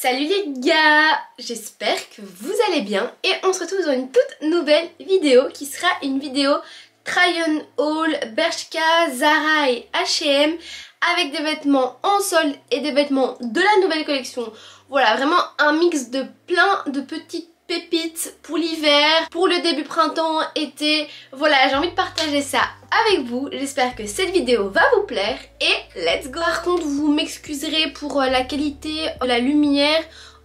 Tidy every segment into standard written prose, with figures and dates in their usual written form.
Salut les gars, j'espère que vous allez bien et on se retrouve dans une toute nouvelle vidéo qui sera une vidéo try on haul Bershka, Zara et H&M avec des vêtements en solde et des vêtements de la nouvelle collection. Voilà, vraiment un mix de plein de petites pépites pour l'hiver, pour le début printemps, été. Voilà, j'ai envie de partager ça avec vous. J'espère que cette vidéo va vous plaire et let's go. Par contre, vous m'excuserez pour la qualité, la lumière.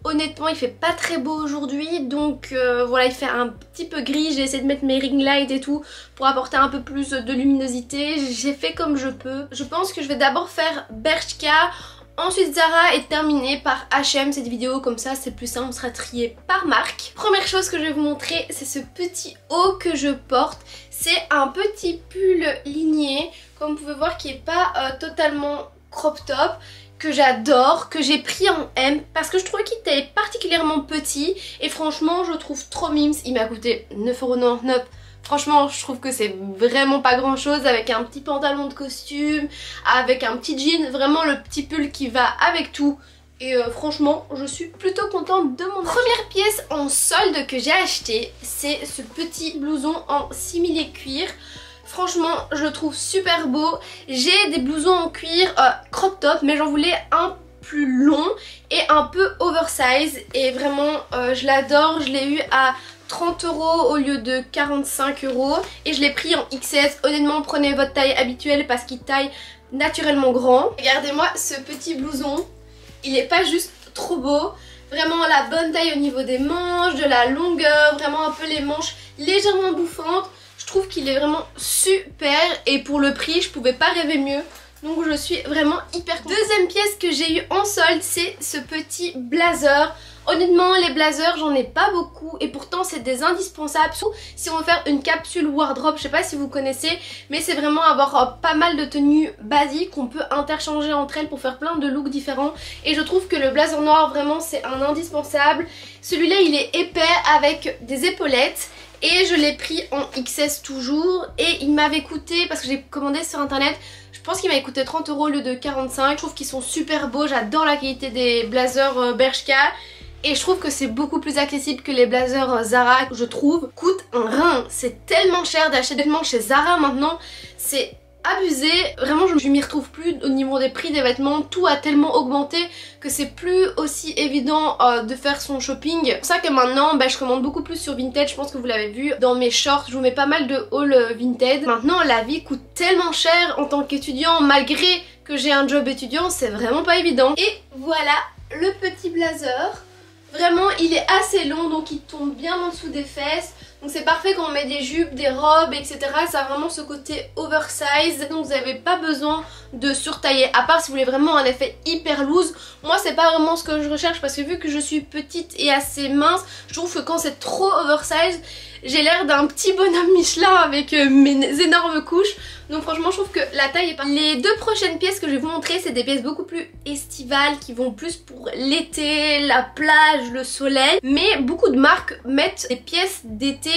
Honnêtement, il fait pas très beau aujourd'hui, donc voilà, il fait un petit peu gris. J'ai essayé de mettre mes ring lights et tout pour apporter un peu plus de luminosité. J'ai fait comme je peux. Je pense que je vais d'abord faire Bershka, ensuite Zara et terminer par H&M cette vidéo, comme ça c'est plus simple, on sera trié par marque. Première chose que je vais vous montrer, c'est ce petit haut que je porte. C'est un petit pull ligné, comme vous pouvez voir, qui est pas totalement crop top, que j'adore, que j'ai pris en M parce que je trouvais qu'il était particulièrement petit et franchement je trouve trop mimes. Il m'a coûté 9,99 €. Franchement, je trouve que c'est vraiment pas grand chose, avec un petit pantalon de costume, avec un petit jean, vraiment le petit pull qui va avec tout. Et franchement, je suis plutôt contente de mon achat. Première pièce en solde que j'ai acheté, c'est ce petit blouson en simili cuir. Franchement, je le trouve super beau. J'ai des blousons en cuir crop top, mais j'en voulais un plus long et un peu oversize. Et vraiment, je l'adore. Je l'ai eu à 30 € au lieu de 45 € et je l'ai pris en XS. Honnêtement, prenez votre taille habituelle parce qu'il taille naturellement grand. Regardez-moi ce petit blouson, il est pas juste trop beau, vraiment la bonne taille au niveau des manches, de la longueur, vraiment un peu les manches légèrement bouffantes. Je trouve qu'il est vraiment super et pour le prix, je pouvais pas rêver mieux. Donc je suis vraiment hyper contente. Deuxième pièce que j'ai eu en solde, c'est ce petit blazer. Honnêtement, les blazers, j'en ai pas beaucoup et pourtant c'est des indispensables. Si on veut faire une capsule wardrobe, je sais pas si vous connaissez, mais c'est vraiment avoir pas mal de tenues basiques qu'on peut interchanger entre elles pour faire plein de looks différents. Et je trouve que le blazer noir, vraiment, c'est un indispensable. Celui-là, il est épais avec des épaulettes. Et je l'ai pris en XS toujours. Et il m'avait coûté, parce que j'ai commandé sur internet, je pense qu'il m'avait coûté 30 € au lieu de 45. Je trouve qu'ils sont super beaux, j'adore la qualité des blazers Bershka. Et je trouve que c'est beaucoup plus accessible que les blazers Zara, je trouve. Coûte un rein, c'est tellement cher d'acheter des vêtements chez Zara maintenant, c'est abusé. Vraiment, je m'y retrouve plus au niveau des prix des vêtements. Tout a tellement augmenté que c'est plus aussi évident de faire son shopping. C'est pour ça que maintenant je commande beaucoup plus sur Vinted. Je pense que vous l'avez vu dans mes shorts, je vous mets pas mal de haul Vinted. Maintenant la vie coûte tellement cher en tant qu'étudiant, malgré que j'ai un job étudiant, c'est vraiment pas évident. Et voilà le petit blazer. Vraiment il est assez long, donc il tombe bien en dessous des fesses. Donc c'est parfait quand on met des jupes, des robes, etc. Ça a vraiment ce côté oversize. Donc vous n'avez pas besoin de surtailler. À part si vous voulez vraiment un effet hyper loose. Moi c'est pas vraiment ce que je recherche parce que vu que je suis petite et assez mince, je trouve que quand c'est trop oversize, j'ai l'air d'un petit bonhomme Michelin avec mes énormes couches. Donc franchement je trouve que la taille est pas... Les deux prochaines pièces que je vais vous montrer, c'est des pièces beaucoup plus estivales qui vont plus pour l'été, la plage, le soleil. Mais beaucoup de marques mettent des pièces d'été,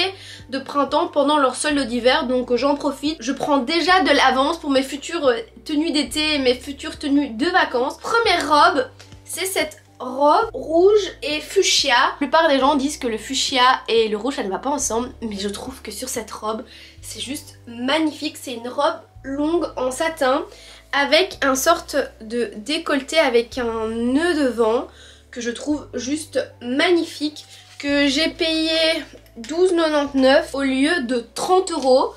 de printemps pendant leur solde d'hiver. Donc j'en profite. Je prends déjà de l'avance pour mes futures tenues d'été et mes futures tenues de vacances. Première robe, c'est cette robe rouge et fuchsia. La plupart des gens disent que le fuchsia et le rouge ça ne va pas ensemble, mais je trouve que sur cette robe c'est juste magnifique. C'est une robe longue en satin avec un sorte de décolleté avec un nœud devant que je trouve juste magnifique, que j'ai payé 12,99 € au lieu de 30 €.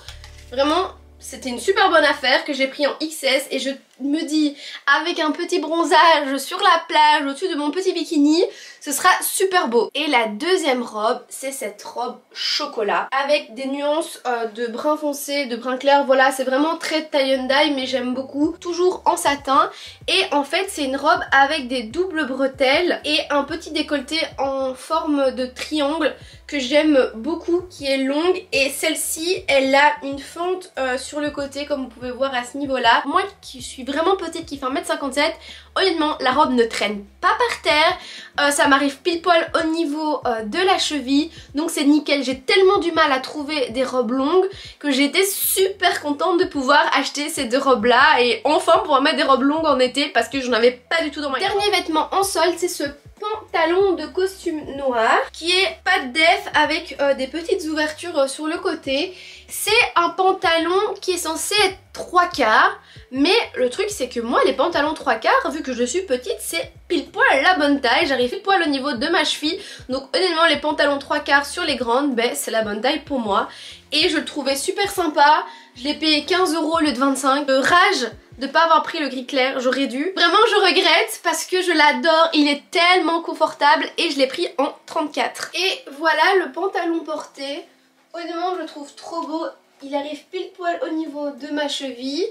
Vraiment c'était une super bonne affaire que j'ai pris en XS et je me dis avec un petit bronzage sur la plage au-dessus de mon petit bikini, ce sera super beau. Et la deuxième robe, c'est cette robe chocolat avec des nuances de brun foncé, de brun clair. Voilà, c'est vraiment très tie and dye mais j'aime beaucoup. Toujours en satin et en fait c'est une robe avec des doubles bretelles et un petit décolleté en forme de triangle que j'aime beaucoup, qui est longue, et celle-ci elle a une fente sur le côté comme vous pouvez voir à ce niveau là. Moi qui suis vraiment petite, qui fait 1,57 m, honnêtement la robe ne traîne pas par terre, ça m'arrive pile poil au niveau de la cheville, donc c'est nickel. J'ai tellement du mal à trouver des robes longues que j'ai été super contente de pouvoir acheter ces deux robes là et enfin pouvoir mettre des robes longues en été parce que je n'en avais pas du tout dans ma garde. Dernier vêtement en solde, c'est ce pantalon de costume noir qui est pas de def avec des petites ouvertures sur le côté. C'est un pantalon qui est censé être 3/4, mais le truc c'est que moi les pantalons 3/4, vu que je suis petite, c'est pile poil la bonne taille, j'arrive pile poil au niveau de ma cheville, donc honnêtement les pantalons 3/4 sur les grandes, ben c'est la bonne taille pour moi et je le trouvais super sympa. Je l'ai payé 15 € au lieu de 25. Rage de pas avoir pris le gris clair, j'aurais dû. Vraiment je regrette parce que je l'adore, il est tellement confortable et je l'ai pris en 34. Et voilà le pantalon porté, honnêtement je le trouve trop beau, il arrive pile poil au niveau de ma cheville.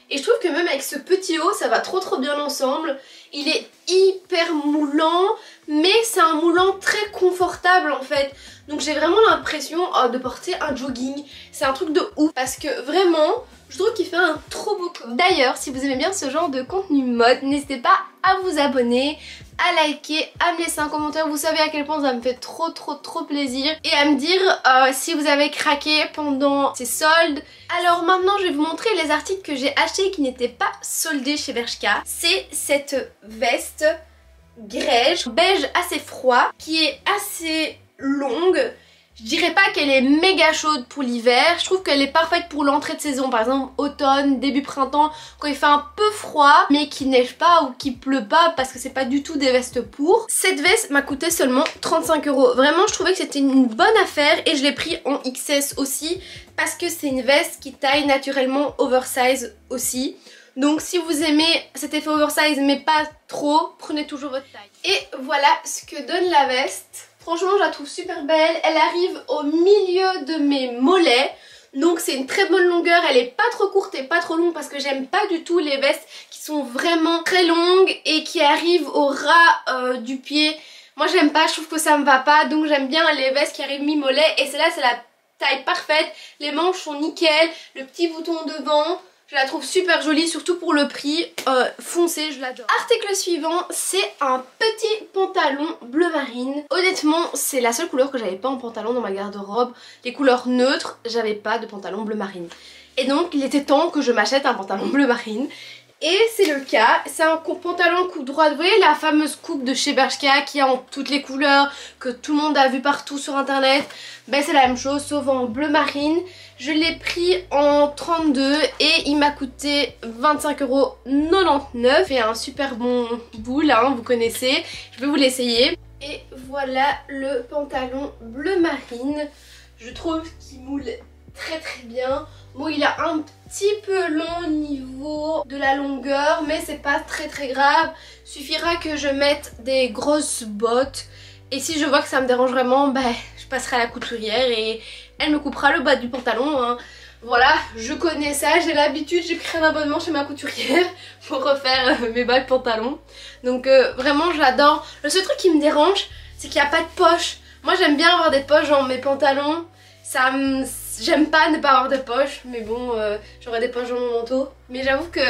Et je trouve que même avec ce petit haut ça va trop bien ensemble. Il est hyper moulant, mais c'est un moulant très confortable en fait. Donc j'ai vraiment l'impression de porter un jogging. C'est un truc de ouf parce que vraiment je trouve qu'il fait un trop beau corps. D'ailleurs si vous aimez bien ce genre de contenu mode, n'hésitez pas à vous abonner, à liker, à me laisser un commentaire. Vous savez à quel point ça me fait trop plaisir. Et à me dire si vous avez craqué pendant ces soldes. Alors maintenant je vais vous montrer les articles que j'ai achetés qui n'étaient pas soldés chez Bershka. C'est cette veste grège beige assez froid qui est assez longue. Je dirais pas qu'elle est méga chaude pour l'hiver, je trouve qu'elle est parfaite pour l'entrée de saison, par exemple automne, début printemps, quand il fait un peu froid mais qu'il neige pas ou qu'il pleut pas parce que c'est pas du tout des vestes pour. Cette veste m'a coûté seulement 35 €. Vraiment je trouvais que c'était une bonne affaire et je l'ai pris en XS aussi parce que c'est une veste qui taille naturellement oversize aussi. Donc si vous aimez cet effet oversize mais pas trop, prenez toujours votre taille. Et voilà ce que donne la veste. Franchement je la trouve super belle, elle arrive au milieu de mes mollets. Donc c'est une très bonne longueur, elle est pas trop courte et pas trop longue parce que j'aime pas du tout les vestes qui sont vraiment très longues et qui arrivent au ras du pied. Moi j'aime pas, je trouve que ça me va pas, donc j'aime bien les vestes qui arrivent mi-mollet et celle-là c'est la taille parfaite. Les manches sont nickel, le petit bouton devant. Je la trouve super jolie, surtout pour le prix foncé, je l'adore. Article suivant, c'est un petit pantalon bleu marine. Honnêtement, c'est la seule couleur que j'avais pas en pantalon dans ma garde-robe. Les couleurs neutres, j'avais pas de pantalon bleu marine. Et donc, il était temps que je m'achète un pantalon bleu marine. Et c'est le cas, c'est un pantalon coupe droite, vous voyez la fameuse coupe de chez Bershka qui est en toutes les couleurs, que tout le monde a vu partout sur internet. Ben c'est la même chose sauf en bleu marine. Je l'ai pris en 32 et il m'a coûté 25,99 €. Et un super bon boule, hein, vous connaissez, je vais vous l'essayer. Et voilà le pantalon bleu marine, je trouve qu'il moule très bien. Bon il a un petit peu long au niveau de la longueur mais c'est pas très grave. Suffira que je mette des grosses bottes et si je vois que ça me dérange vraiment, bah, je passerai à la couturière et elle me coupera le bas du pantalon, hein. Voilà, je connais ça, j'ai l'habitude, j'ai pris un abonnement chez ma couturière pour refaire mes bas de pantalon. Donc vraiment j'adore. Le seul truc qui me dérange c'est qu'il n'y a pas de poche. Moi j'aime bien avoir des poches dans mes pantalons. J'aime pas ne pas avoir de poche, mais bon, j'aurais des poches dans mon manteau. Mais j'avoue que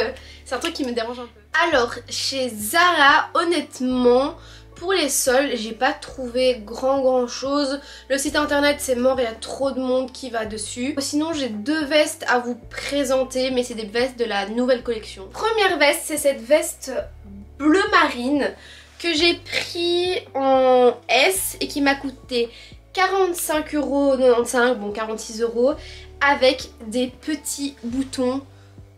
c'est un truc qui me dérange un peu. Alors, chez Zara, honnêtement, pour les soldes, j'ai pas trouvé grand chose. Le site internet c'est mort, il y a trop de monde qui va dessus. Sinon j'ai deux vestes à vous présenter, mais c'est des vestes de la nouvelle collection. Première veste, c'est cette veste bleu marine que j'ai pris en S et qui m'a coûté 45,95 €, bon 46 €, avec des petits boutons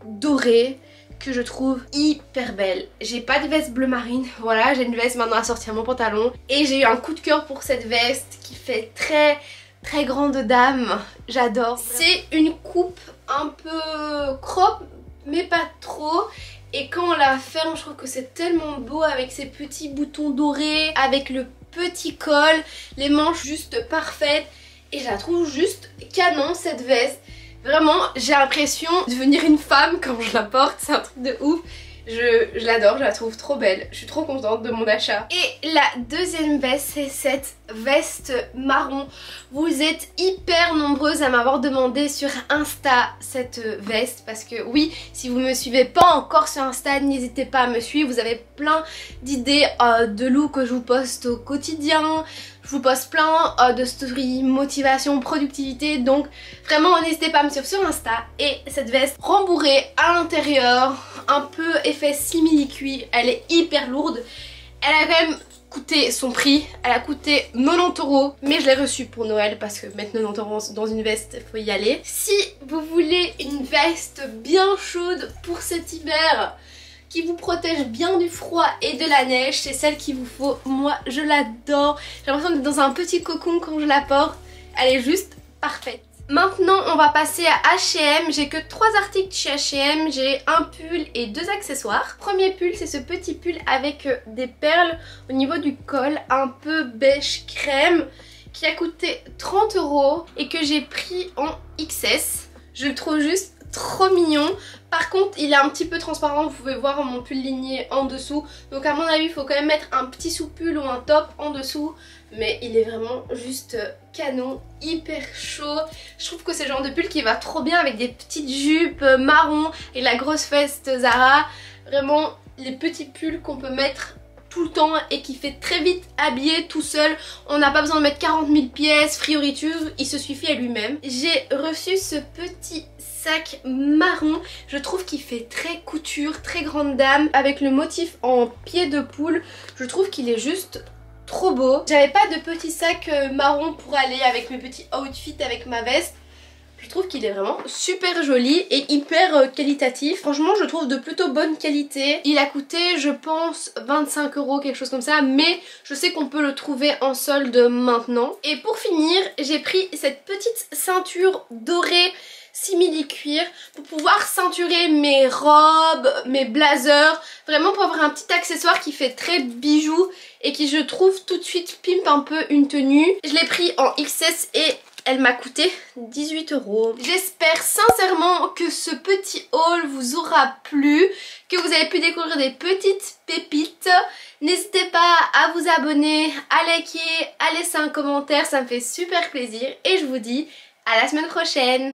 dorés que je trouve hyper belle. J'ai pas de veste bleu marine, voilà, j'ai une veste maintenant assortie à mon pantalon et j'ai eu un coup de cœur pour cette veste qui fait très grande dame, j'adore. C'est une coupe un peu crop mais pas trop. Et quand on la ferme, je trouve que c'est tellement beau avec ces petits boutons dorés, avec le petit col, les manches juste parfaites. Et je la trouve juste canon cette veste. Vraiment, j'ai l'impression de devenir une femme quand je la porte, c'est un truc de ouf. Je l'adore, je la trouve trop belle, je suis trop contente de mon achat. Et la deuxième veste, c'est cette veste marron. Vous êtes hyper nombreuses à m'avoir demandé sur Insta cette veste parce que oui, si vous me suivez pas encore sur Insta, n'hésitez pas à me suivre. Vous avez plein d'idées de looks que je vous poste au quotidien. Je vous poste plein de stories, motivation, productivité, donc vraiment n'hésitez pas à me suivre sur Insta. Et cette veste rembourrée à l'intérieur, un peu effet simili-cuir, elle est hyper lourde. Elle a quand même coûté son prix, elle a coûté 90 €, mais je l'ai reçue pour Noël parce que mettre 90 € dans une veste, il faut y aller. Si vous voulez une veste bien chaude pour cet hiver, qui vous protège bien du froid et de la neige, c'est celle qu'il vous faut. Moi je l'adore, j'ai l'impression d'être dans un petit cocon quand je la porte, elle est juste parfaite. Maintenant on va passer à H&M, j'ai que 3 articles chez H&M, j'ai un pull et 2 accessoires. Premier pull, c'est ce petit pull avec des perles au niveau du col, un peu beige crème, qui a coûté 30 € et que j'ai pris en XS. Je le trouve juste trop mignon. Par contre il est un petit peu transparent, vous pouvez voir mon pull ligné en dessous, donc à mon avis il faut quand même mettre un petit sous-pull ou un top en dessous, mais il est vraiment juste canon, hyper chaud. Je trouve que c'est le genre de pull qui va trop bien avec des petites jupes marron et la grosse veste Zara. Vraiment les petits pulls qu'on peut mettre tout le temps et qui fait très vite habiller tout seul. On n'a pas besoin de mettre 40 000 pièces, frioriture, il se suffit à lui-même. J'ai reçu ce petit sac marron, je trouve qu'il fait très couture, très grande dame, avec le motif en pied de poule. Je trouve qu'il est juste trop beau. J'avais pas de petit sac marron pour aller avec mes petits outfits avec ma veste. Je trouve qu'il est vraiment super joli et hyper qualitatif. Franchement je le trouve de plutôt bonne qualité. Il a coûté je pense 25 €, quelque chose comme ça, mais je sais qu'on peut le trouver en solde maintenant. Et pour finir j'ai pris cette petite ceinture dorée simili-cuir pour pouvoir ceinturer mes robes, mes blazers, vraiment pour avoir un petit accessoire qui fait très bijou et qui je trouve tout de suite pimpe un peu une tenue. Je l'ai pris en XS et elle m'a coûté 18 €. J'espère sincèrement que ce petit haul vous aura plu, que vous avez pu découvrir des petites pépites. N'hésitez pas à vous abonner, à liker, à laisser un commentaire, ça me fait super plaisir et je vous dis à la semaine prochaine.